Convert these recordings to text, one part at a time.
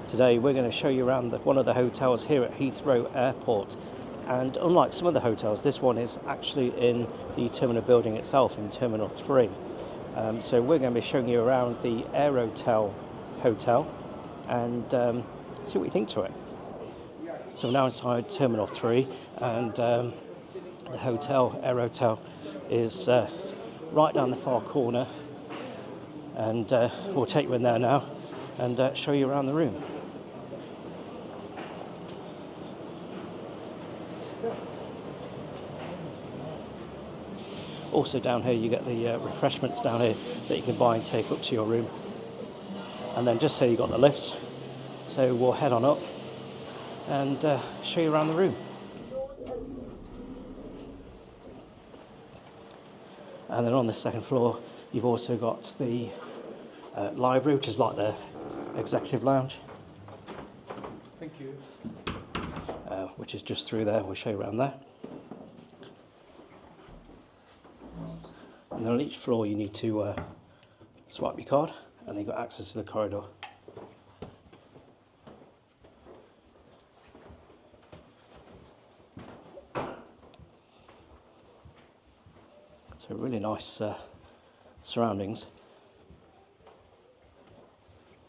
Today we're going to show you around one of the hotels here at Heathrow Airport, and unlike some of the hotels, this one is actually in the terminal building itself in Terminal 3. So we're going to be showing you around the Aerotel Hotel and see what you think to it. So we're now inside Terminal 3, and the hotel, Aerotel, is right down the far corner, and we'll take you in there now and show you around the room. Also down here you get the refreshments down here that you can buy and take up to your room. And then just here you got the lifts. So we'll head on up and show you around the room. And then on the second floor you've also got the library, which is like the executive lounge. Thank you. Which is just through there. We'll show you around there. And then on each floor you need to swipe your card, and then you've got access to the corridor. So really nice surroundings.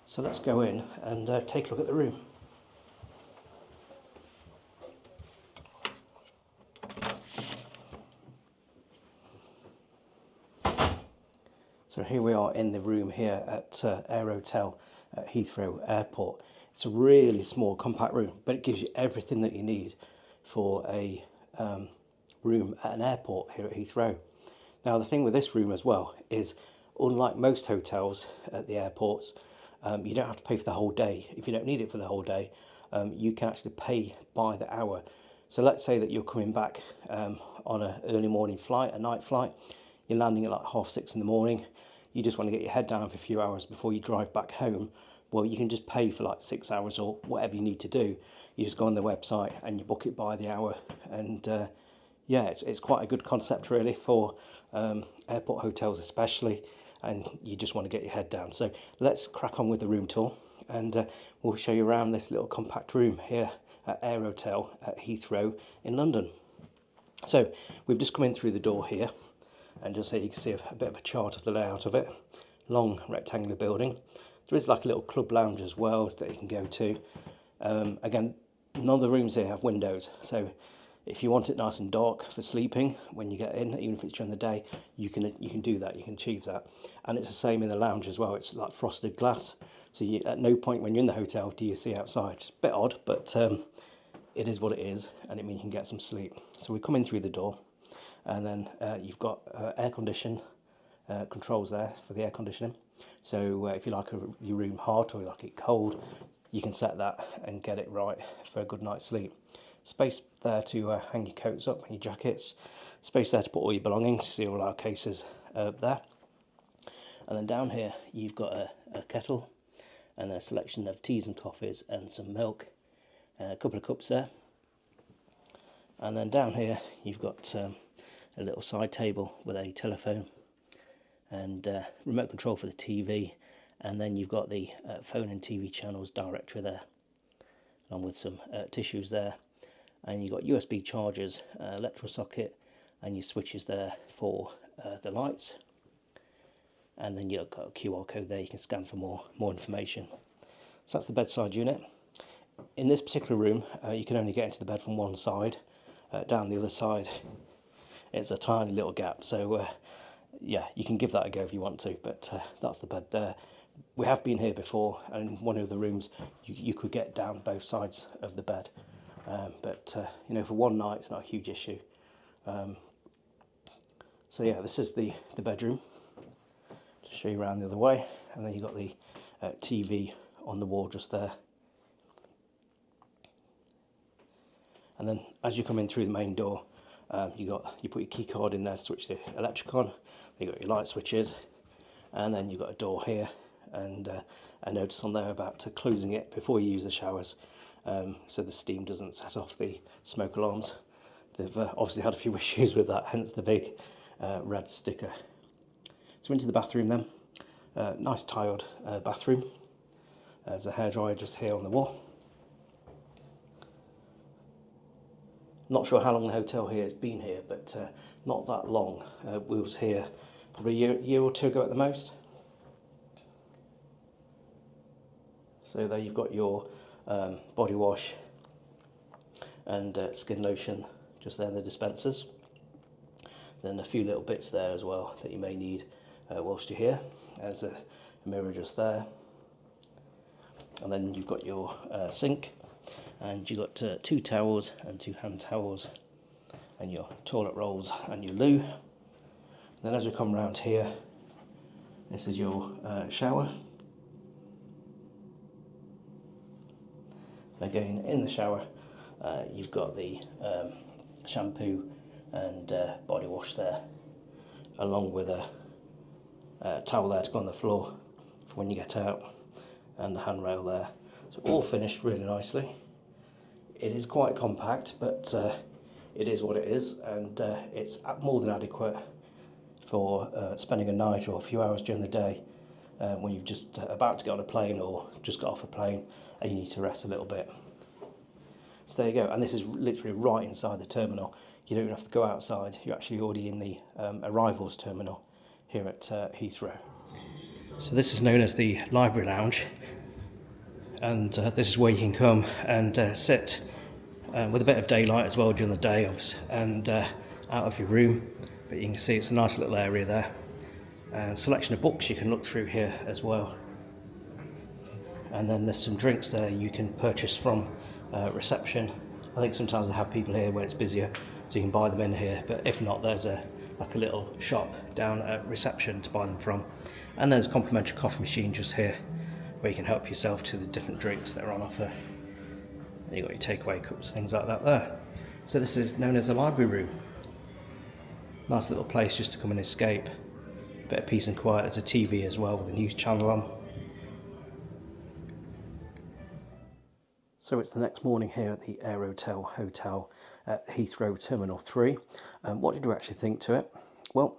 So let's go in and take a look at the room. So here we are in the room here at Aerotel at Heathrow Airport. It's a really small, compact room, but it gives you everything that you need for a room at an airport here at Heathrow. Now the thing with this room as well is, unlike most hotels at the airports, you don't have to pay for the whole day. If you don't need it for the whole day, you can actually pay by the hour. So let's say that you're coming back on an early morning flight, a night flight. You're landing at like 6:30 in the morning. You just want to get your head down for a few hours before you drive back home. Well, you can just pay for like 6 hours or whatever you need to do. You just go on the website and you book it by the hour. And yeah, it's quite a good concept really for airport hotels especially. And you just want to get your head down. So let's crack on with the room tour, and we'll show you around this little compact room here at Aerotel at Heathrow in London. So we've just come in through the door here, and just so you can see a bit of a chart of the layout of it. Long rectangular building. There is like a little club lounge as well that you can go to. Again, none of the rooms here have windows, so if you want it nice and dark for sleeping when you get in, even if it's during the day, you can do that, you can achieve that. And it's the same in the lounge as well. It's like frosted glass, so at no point when you're in the hotel do you see outside. It's a bit odd, but it is what it is, and it means you can get some sleep. So we come in through the door, and then you've got air condition controls there for the air conditioning. So if you like your room hot or you like it cold, you can set that and get it right for a good night's sleep. Space there to hang your coats up and your jackets. Space there to put all your belongings. You see all our cases there. And then down here you've got a kettle and a selection of teas and coffees and some milk. A couple of cups there. And then down here you've got a little side table with a telephone and remote control for the TV, and then you've got the phone and TV channels directory there, along with some tissues there, and you've got USB chargers, electrical socket, and your switches there for the lights, and then you've got a QR code there you can scan for more information. So that's the bedside unit. In this particular room you can only get into the bed from one side. Down the other side it's a tiny little gap, so yeah, you can give that a go if you want to, but that's the bed there. We have been here before, and in one of the rooms you could get down both sides of the bed, but you know, for one night it's not a huge issue. So yeah, this is the bedroom. To show you around the other way, and then you've got the TV on the wall just there. And then as you come in through the main door, you put your key card in there to switch the electric on. You've got your light switches, and then you've got a door here, and a notice on there about closing it before you use the showers, so the steam doesn't set off the smoke alarms. They've obviously had a few issues with that, hence the big red sticker. So into the bathroom then. Nice tiled bathroom. There's a hairdryer just here on the wall. Not sure how long the hotel here has been here, but not that long. We was here probably a year or two ago at the most. So there you've got your body wash and skin lotion just there in the dispensers. Then a few little bits there as well that you may need whilst you're here. There's a mirror just there. And then you've got your sink, and you've got 2 towels and 2 hand towels, and your toilet rolls and your loo. Then as we come round here, this is your shower. Again, in the shower, you've got the shampoo and body wash there, along with a towel there to go on the floor for when you get out, and the handrail there. So all finished really nicely. It is quite compact, but it is what it is, and it's more than adequate for spending a night or a few hours during the day when you're just about to get on a plane or just got off a plane and you need to rest a little bit. So there you go, and this is literally right inside the terminal. You don't have to go outside, you're actually already in the arrivals terminal here at Heathrow. So this is known as the library lounge, and this is where you can come and sit with a bit of daylight as well during the day, and out of your room. But you can see it's a nice little area there, and selection of books you can look through here as well. And then there's some drinks there you can purchase from reception. I think sometimes they have people here when it's busier, so you can buy them in here, but if not, there's like a little shop down at reception to buy them from. And there's a complimentary coffee machine just here where you can help yourself to the different drinks that are on offer. And you've got your takeaway cups, things like that there. So this is known as the library room. Nice little place just to come and escape. Bit of peace and quiet. There's a TV as well with a news channel on. So it's the next morning here at the Aerotel Hotel at Heathrow Terminal 3. What did you actually think to it? Well,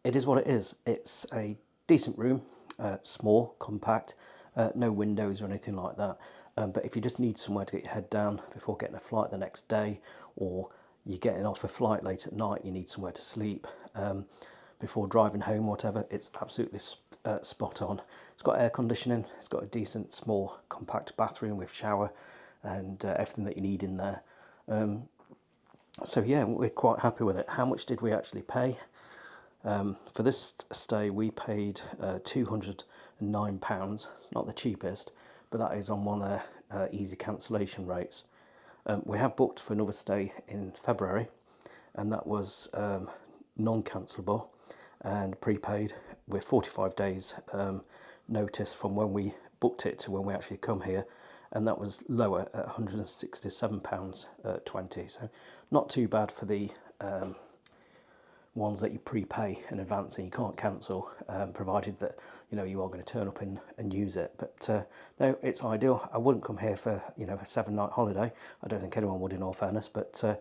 it is what it is. It's a decent room, small, compact, no windows or anything like that. But if you just need somewhere to get your head down before getting a flight the next day, or you're getting off a flight late at night, you need somewhere to sleep before driving home, whatever, it's absolutely spot on. It's got air conditioning, it's got a decent, small, compact bathroom with shower and everything that you need in there. So yeah, we're quite happy with it. How much did we actually pay? For this stay we paid £209. It's not the cheapest, but that is on one of their easy cancellation rates. We have booked for another stay in February, and that was non-cancelable and prepaid with 45 days notice from when we booked it to when we actually come here, and that was lower at £167.20. So not too bad for the ones that you prepay in advance and you can't cancel, provided that you are going to turn up and use it. But no, it's ideal. I wouldn't come here for a 7-night holiday. I don't think anyone would, in all fairness, but for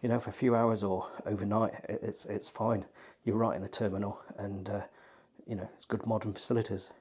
a few hours or overnight, it's fine. You're right in the terminal, and it's good modern facilities.